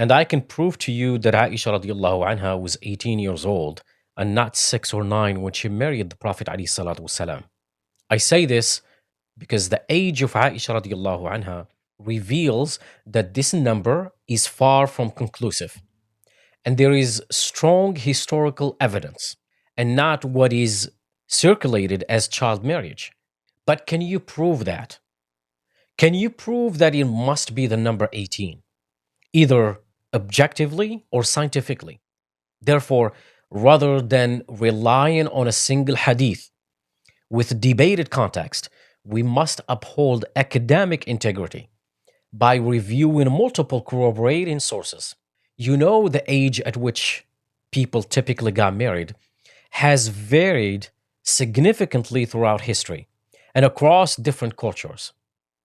And I can prove to you that Aisha radiallahu anha was 18 years old and not 6 or 9 when she married the Prophet alayhi salatu wasalam. I say this because the age of Aisha radiallahu anha reveals that this number is far from conclusive. And there is strong historical evidence and not what is circulated as child marriage. But can you prove that? Can you prove that it must be the number 18, either objectively or scientifically? Therefore, rather than relying on a single hadith with debated context, we must uphold academic integrity by reviewing multiple corroborating sources. You know, the age at which people typically got married has varied significantly throughout history and across different cultures.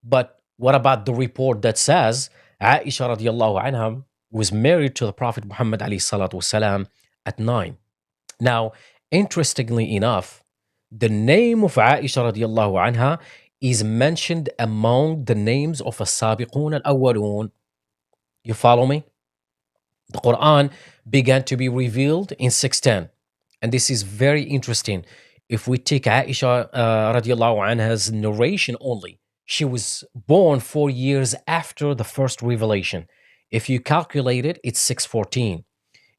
But what about the report that says Aisha radiallahu anha was married to the Prophet Muhammad alayhi salatu wasalam at 9? Now, interestingly enough, the name of Aisha radiallahu anha is mentioned among the names of as-sabiqun al-awwalun. You follow me? The Quran began to be revealed in 610. And this is very interesting. If we take Aisha radiallahu anha's narration only, she was born 4 years after the first revelation. If you calculate it, it's 614.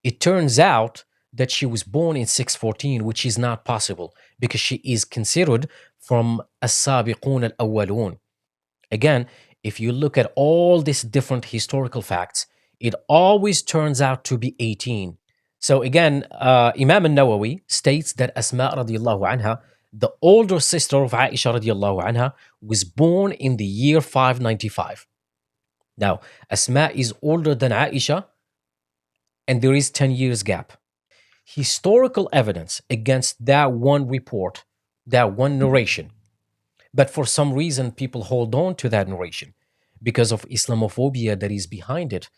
It turns out that she was born in 614, which is not possible because she is considered from as-sabiqun al-awwalun. Again, if you look at all these different historical facts, it always turns out to be 18. So again, Imam al-Nawawi states that Asma radiallahu anha, the older sister of Aisha radiallahu anha, was born in the year 595. Now, Asma is older than Aisha, and there is 10 years gap. Historical evidence against that one report, that one narration. But for some reason, people hold on to that narration because of Islamophobia that is behind it.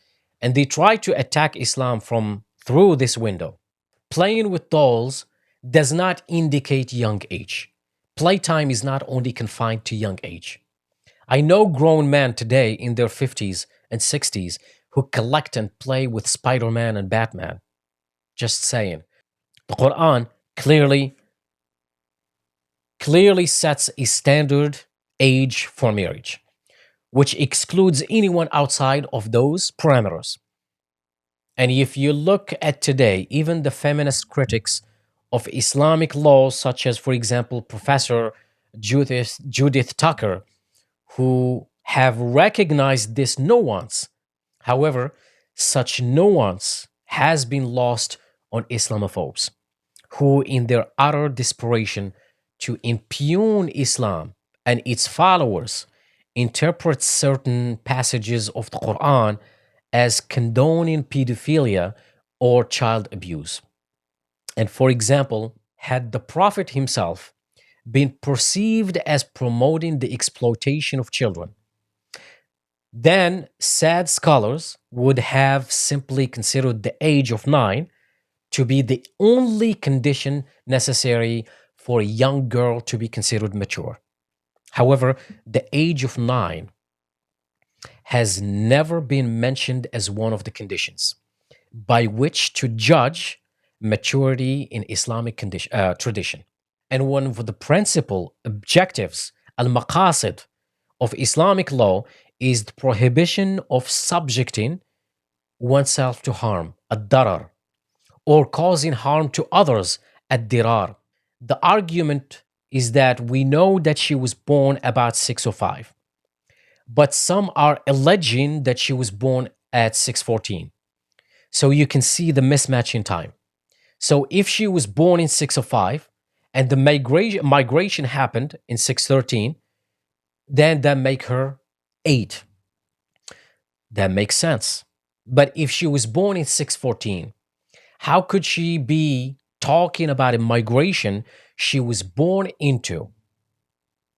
And they try to attack Islam from through this window. Playing with dolls does not indicate young age. Playtime is not only confined to young age. I know grown men today in their 50s and 60s who collect and play with Spider Man and Batman. Just saying. The Quran clearly sets a standard age for marriage, which excludes anyone outside of those parameters. And if you look at today, even the feminist critics of Islamic law, such as, for example, Professor Judith Tucker, who have recognized this nuance. However, such nuance has been lost on Islamophobes, who, in their utter desperation to impugn Islam and its followers, interpret certain passages of the Quran as condoning pedophilia or child abuse. And for example, had the Prophet himself been perceived as promoting the exploitation of children, then sad scholars would have simply considered the age of 9 to be the only condition necessary for a young girl to be considered mature. However, the age of 9 has never been mentioned as one of the conditions by which to judge maturity in Islamic tradition. And one of the principal objectives, al-maqasid, of Islamic law is the prohibition of subjecting oneself to harm, ad-darar, or causing harm to others, ad-dirar. The argument is that we know that she was born about 605, but some are alleging that she was born at 614. So you can see the mismatch in time. So if she was born in 605 and the migration happened in 613, then that make her 8. That makes sense. But if she was born in 614, how could she be talking about a migration she was born into?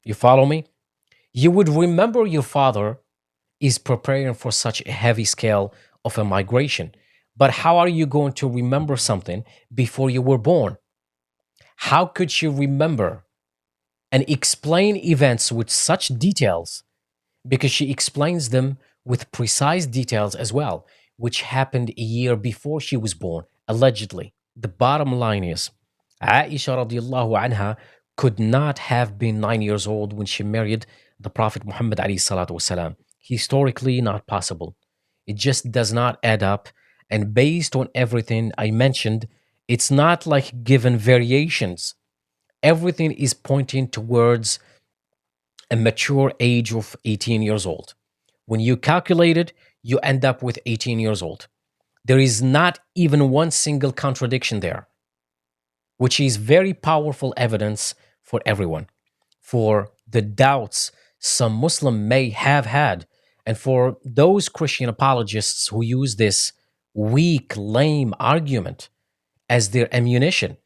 You follow me? You would remember your father is preparing for such a heavy scale of a migration. But how are you going to remember something before you were born? How could she remember and explain events with such details? Because she explains them with precise details as well. which happened a year before she was born, allegedly. The bottom line is, Aisha radiallahu anha could not have been 9 years old when she married the Prophet Muhammad alayhi salatu wasalam. Historically, not possible. It just does not add up. And based on everything I mentioned, it's not like given variations. Everything is pointing towards a mature age of 18 years old. When you calculate it, you end up with 18 years old. There is not even one single contradiction there, which is very powerful evidence for everyone, for the doubts some Muslim may have had, and for those Christian apologists who use this weak, lame argument as their ammunition